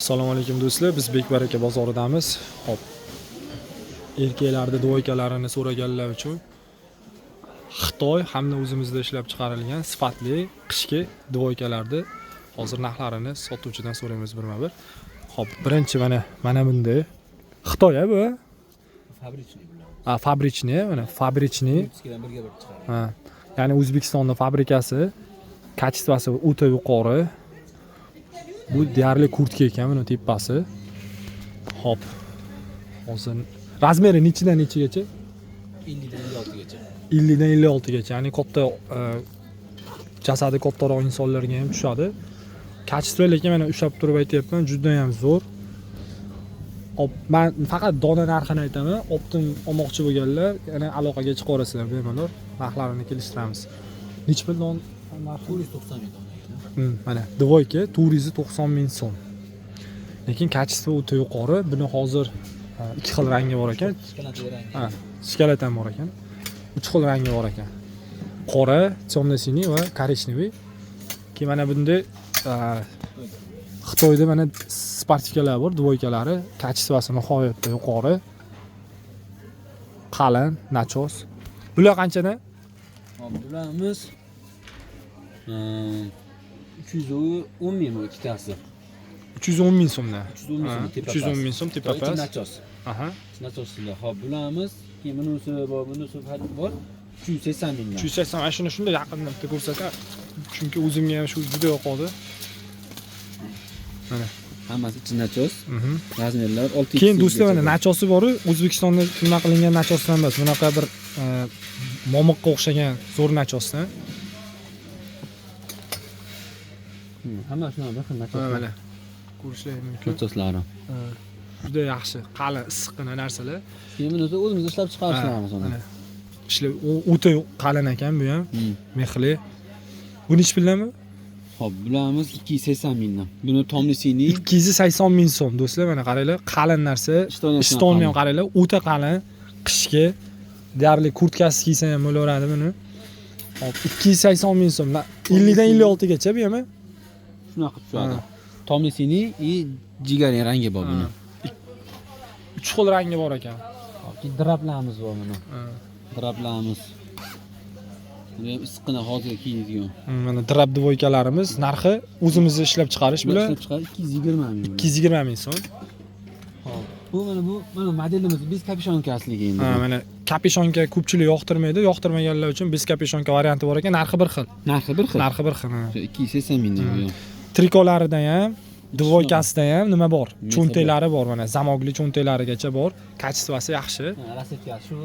Assalomu alaykum do'stlar, biz Bekbaraka bozoridamiz. Hop. Erkaklarning dvoykalarini so'raganlar uchun Xitoy hamda o'zimizda ishlab chiqarilgan sifatli qishki dvoykalarni hozir narxlarini sotuvchidan so'raymiz birma-bir. Hop, birinchi mana bunday. Xitoy bu. Fabrichniy bular. Fabrichniy, mana fabrichniy. Birga bir chiqadi. Ha. Ya'ni O'zbekistonning fabrikasi, kачествоsi o'ta yuqori. Bu deyarli kurtka ekan, buni tepasi. Hop. Hozir razmeri nechidan nechigacha? 50 dan 56 gacha. 50 dan 56 gacha. Ya'ni katta jasadi kattaroq insonlarga ham tushadi. Kачество lekin mana ushlab turib aytayapman, juda ham zo'r. Hop, men faqat dona narxini aytaman. Optim olmoqchi bo'lganlar, yana aloqaga chiqa olasizlar bemalol. Narxlarini kelishtiramiz. Nech pul don narxi? 490 ming dona. Mana dvoyka 490 ming so'm. Lekin kачество o'ta yuqori. Buni hozir ikki xil rangi bor ekan. Ha, shikolat ham bor ekan. Uch xil rangi bor ekan. Qora, темно-синий va korичневый. Keyin mana bunday Xitoyda mana sportivkalar bor, dvoykalari, kачествоsi nihoyatda yuqori. Qalin, nachos. Bular qanchadan? Hop, bularimiz 310 ming ikkitasi. 310 ming so'mdan. 310 ming so'm tepa pas. 310 ming so'm tepa pas. Nachos. Aha. Nachoslar. Hop, bularimiz keyin bunisi bor, bunisi bor. 380 mingdan. 380. Mana shuni shunday yaqindan bitta ko'rsatay. Chunki o'zimga ham shu juda yoqadi. Mana Hammasi ichi nachos. Razmerlar 6. Keyin do'stlar mana nachosi bor-ku, O'zbekistonda nima qilingan nachosdan emas, bunaqa bir momiqqa o'xshagan zo'r nachosdan. Hamma shunaqa bir xil nachos. Mana ko'rishingiz mumkin. Nachoslari. Juda yaxshi, qalin, issiqqina narsalar. Keyin buni o'zimiz ishlab chiqarishimiz uni. Ishlab o'ta qalin ekan bu ham. Mexli. Bu nech puldanmi? Hop, bularimiz 280 mingdan. Buni tomli-siniy 280 ming so'm do'stlar, mana qaranglar, qalin narsa. Istonni ham qaranglar, o'ta qalin, qishki deyarli kurtkasi kiysa ham bo'laveradi buni. Hop, 280 ming so'm. 50 dan 56 gacha bu ham. Shunaqa tushadi. Tomli-siniy и jigari rangi bor buni. Uch xil rangi bor ekan. Hop, draplarimiz bor buni. Draplarimiz. Bu ham issiqqina hozir kiyadigan. Mana drap dvoykalarimiz narxi o'zimizda ishlab chiqarish bilan ishlab chiqarish 220 ming. 220 ming so'm. Hop. Bu mana modelimiz biz kapeshonkasiga endi. Mana kapeshonka ko'pchilik yoqtirmaydi. Yoqtirmaganlar uchun biz kapeshonka varianti bor ekan, narxi bir xil. Narxi bir xil. Narxi bir xil. 280 mingdan bu. Trikolarida ham, dvoykasida ham nima bor? Cho'ntaklari bor, mana zamogli cho'ntaklarigacha bor. Kачествоsi yaxshi. Rasetka shu.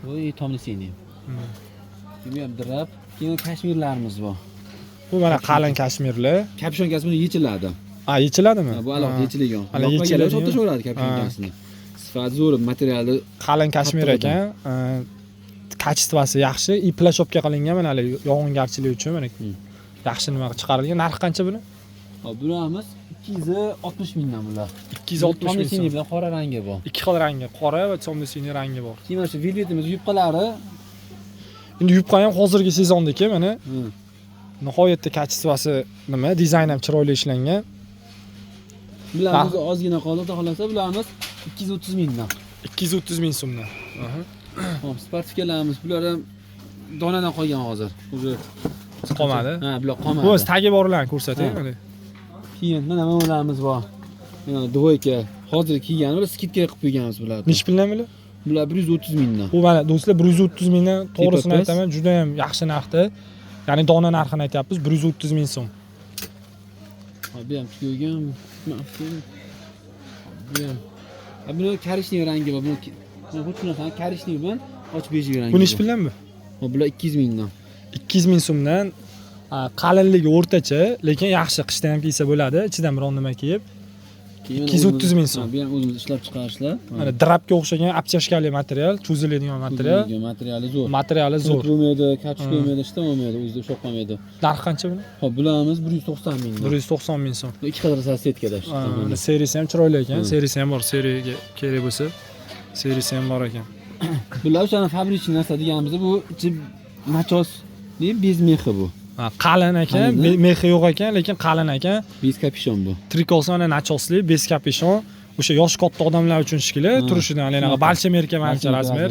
Bu tomli-siniy. Bu ham drap. Keyin kashmirlarimiz bor. Bu mana qalin kashmirlar. Kapeshonkasi buni yechiladi. Yechiladimi? Bu alohida yechilgan. Hali yechiladi. Sotashaveradi kapeshonkasini. Sifat zo'r, materiali qalin kashmir ekan. Kачествоsi yaxshi, и plashopka qilingan mana yog'ingarchilik uchun mana yaxshi nima chiqarilgan. Narxi qancha buni? Hop, bularimiz 260 mingdan bular. 260 ming so'm bilan qora rangi bor. Ikki xil rangi, qora va temno-siniy rangi bor. Keyin shu velvetimiz yubqalari. Endi yubqa ham hozirgi sezondagi mana. Nihoyatda kачествоsi nima, dizayn ham chiroyli ishlangan. Bularimiz ozgina qoldi, xudo xolasa bularimiz 230 mingdan. 230 ming so'mdan. Hop, sportivkalarimiz bular ham donadan qolgan hozir. O'zi qolmadi. Ha, bular qolmadi. Bu tagi borlarni ko'rsatay mana. Keyin mana bularimiz bor. Mana dvoyka hozir kiygan, ular skidka qilib qo'yganmiz bularni. Nech puldan bular? Bular 130 mingdan. Bu mana do'stlar 130 mingdan, to'g'risini aytaman, juda ham yaxshi narxda. Ya'ni dona narxini aytyapmiz, 130 ming so'm. Hop, bu ham tugagan. Bu ham. Buni korичневый rangi bor. Buni xuddi korичневый bilan och bejik rangi. Bu nech puldan bu? Hop, bular 200 mingdan. 200 ming so'mdan. Qalinligi o'rtacha, lekin yaxshi qishda ham kiysa bo'ladi. Ichidan biror nima kiyib 230 ming so'm. Bu ham o'zimiz ishlab chiqarishlar. Mana drapga o'xshagan apchashkali material, cho'ziladigan material. Materiali zo'r. Materiali zo'r. Bo'lmaydi, kachib qo'ymaydi, ishtamaydi, o'zida ushlab qolmaydi. Narxi qancha buni? Hop, bularimiz 190 mingdan. 190 ming so'm. Ikki xil rasetkada. Seriyasi ham chiroyli ekan. Seriyasi ham bor, seriyaga kerak bo'lsa, seriyasi ham bor ekan. Bular o'sha fabrichniy narsa deganimiz bu ichi nachos deb bez mexi bu. Qalin ekan, Qalin-a? mexi yo'q ekan, lekin qalin ekan. Bez kapishon bu. Trikosona nachosli, bez kapishon. O'sha yosh katta odamlar uchun shikili, turishidan anaqa balcha merka razmer.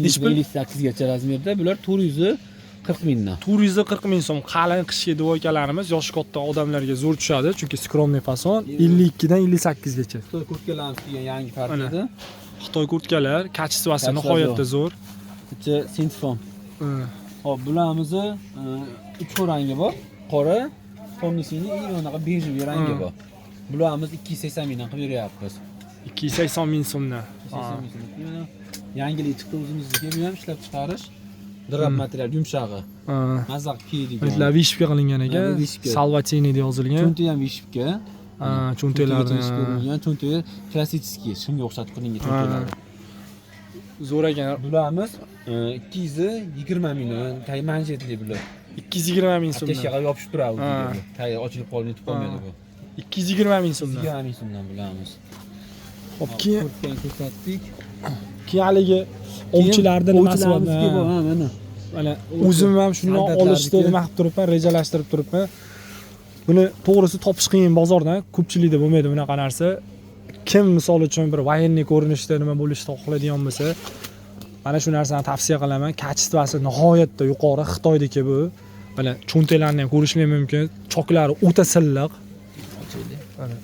Ish pul 58 gacha razmerda, bular 440 mingdan. 440 ming so'm qalin qishki dvoykalarimiz yosh katta odamlarga zo'r tushadi, chunki skromniy fason 52 dan 58 gacha. Xitoy kurtkalarimiz kelgan yangi partiyada. Xitoy kurtkalar, kачествоsi nihoyatda zo'r. Ichi sinfon. Hop, bularimizni 3 xil rangi bor. Qora, tomnisini anaqa bejli rangi bor. Bularimiz 280 mingdan qilib beryapmiz. 280 ming so'mdan. 280 ming so'm. Yangilik chiqdi o'zimizniki, bu ham ishlab chiqarish. Drab material yumshog'i. Mazaq kiydigan. Bizlar vishpga qilingan ekan. Salvatini deb yozilgan. Cho'nti ham vishpga. Cho'ntaklarni cho'ntak klassический, shimga o'xshatib qilingan cho'ntaklar. Zo'r ekan. Bularimiz 220 mingdan, tay manjetli bular. 220 ming so'mdan. Teshikqa yopishib turadi bu. Tay ochilib qolib netib qolmaydi bu. 220 ming so'mdan. 220 ming so'mdan bularimiz. Hop, keyin ko'rsatdik. haligi ovchilarda nimasi bor? Ha, mana. Mana o'zim ham shundan olishni nima qilib turibman, rejalashtirib turibman. Buni to'g'risi topish qiyin bozordan, ko'pchilikda bo'lmaydi bunaqa narsa. Kim misol uchun bir voyenniy ko'rinishda nima bo'lishni xohlaydigan bo'lsa, mana shu narsani tavsiya qilaman. Kачествоsi nihoyatda yuqori, Xitoydagi bu. Mana cho'ntaklarni ham ko'rishlar mumkin. Choklari o'ta silliq. Mana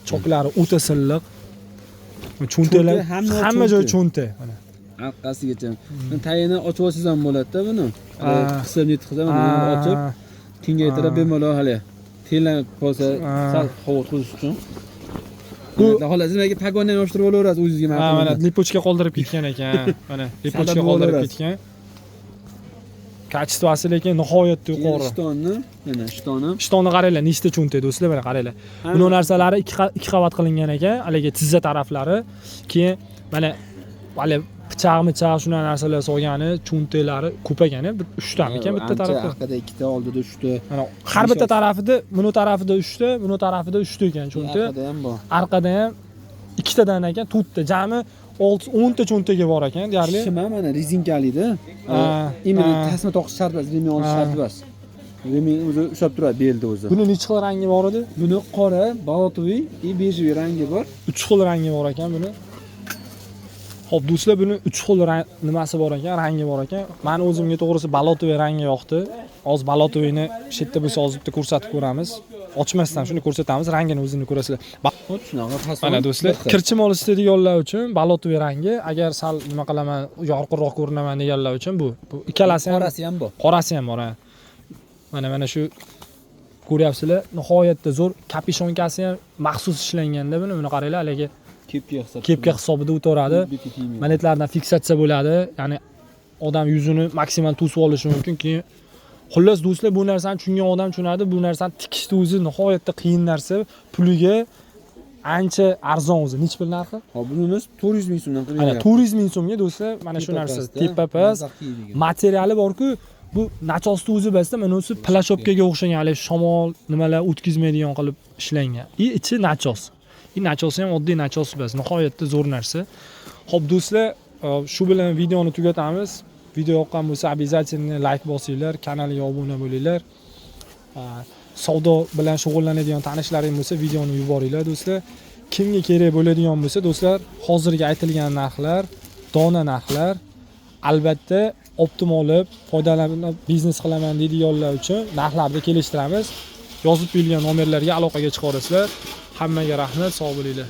choklari o'ta silliq. Cho'ntaklar hamma joy cho'ntak. Mana Orqasigacha. Tayini ochib olsangiz ham bo'ladi-da buni. Qisib net qilsa mana ochib, kengaytirib bemalol hali telanib qolsa, sal havo to'zish uchun. Bu xolos nimaga pagonni ham yopishtirib olaverasiz o'zingizga ma'qul. Mana lipochka qoldirib ketgan ekan. Mana lipochka qoldirib ketgan. Kачествоsi lekin nihoyatda yuqori. Shtonni, mana shtoni. Shtonni qaranglar, nechta cho'ntak do'stlar, mana qaranglar. Buni narsalari ikki qavat qilingan ekan, haligi tizza taraflari. Keyin mana hali pichoq, shunday narsalar solgani, cho'ntaklari ko'pagani, 3 ta ekan bitta tarafda. Orqada 2 ta, oldida 3 ta. Mana har bitta tarafida, buni tarafida 3 ta, buni tarafida 3 ta ekan cho'ntak. Orqada ham bor. Arqada ham 2 tadan ekan, 4 ta. Jami 10 ta cho'ntagi bor ekan, deyarli. Shima mana rezinkalida. Imini tasma toqish shart emas, reming olish shart emas. Reming o'zi ushlab turadi belda o'zi. Buni necha xil rangi bor edi? Buni qora, balotoviy, bejli rangi bor. 3 xil rangi bor ekan buni. Xo'p, do'stlar, buni 3 xil nimasi bor ekan, rangi bor ekan. Meni o'zimga to'g'risi balotoviy rangi yoqdi. Hozir balotoviyni shetda bo'lsa hozir bitta ko'rsatib ko'ramiz. Ochmasdan shuni ko'rsatamiz, rangini o'zini ko'rasizlar. Shunaqa fason. Mana do'stlar, kirchim olish istaydiganlar uchun balotoviy rangi, agar sal nima qilaman, yorqinroq ko'rinaman deganlar uchun bu ikkalasi ham, qorasi ham bor. Qorasi ham bor, ha. Mana shu ko'ryapsizlar, nihoyatda zo'r. Kapishon-kasi ham maxsus ishlanganda buni qaranglar, haligi kepka hisobida o'tiradi. Manetlardan fiksatsiya bo'ladi. Ya'ni odam yuzini maksimal to'sib olishi mumkin. Keyin xullas do'stlar, bu narsani tushungan odam tushunadi. Bu narsani tikishni o'zi nihoyatda qiyin narsa. Puliga ancha arzon o'zi. Nech pul narxi? Hop, bunimiz 400 ming so'mdan qilyapti. Mana 400 ming so'mga do'stlar, mana shu narsa. Tepapas materiali bor-ku, bu nachosni o'zi basda mana o'zi plashopkaga o'xshagan, hali shamol nimalar o'tkazmaydigan qilib ishlangan. Ichi nachos. Nachos ham oddiy nachos emas, nihoyatda zo'r narsa. Xo'p do'stlar, shu bilan videoni tugatamiz. Video yoqqan bo'lsa, обязательно like bosinglar, kanalga obuna bo'linglar. Savdo bilan shug'ullanadigan tanishlaring bo'lsa, videoni yuboringlar do'stlar. Kimga kerak bo'ladigan bo'lsa, do'stlar, hozirgi aytilgan narxlar, dona narxlar, albatta optimal olib, foydalanib biznes qilaman deydiganlar uchun narxlarni kelishtiramiz. Yozib qo'yilgan nomerlarga aloqaga chiqarasizlar. Hammaga rahmat, sog' bo'linglar.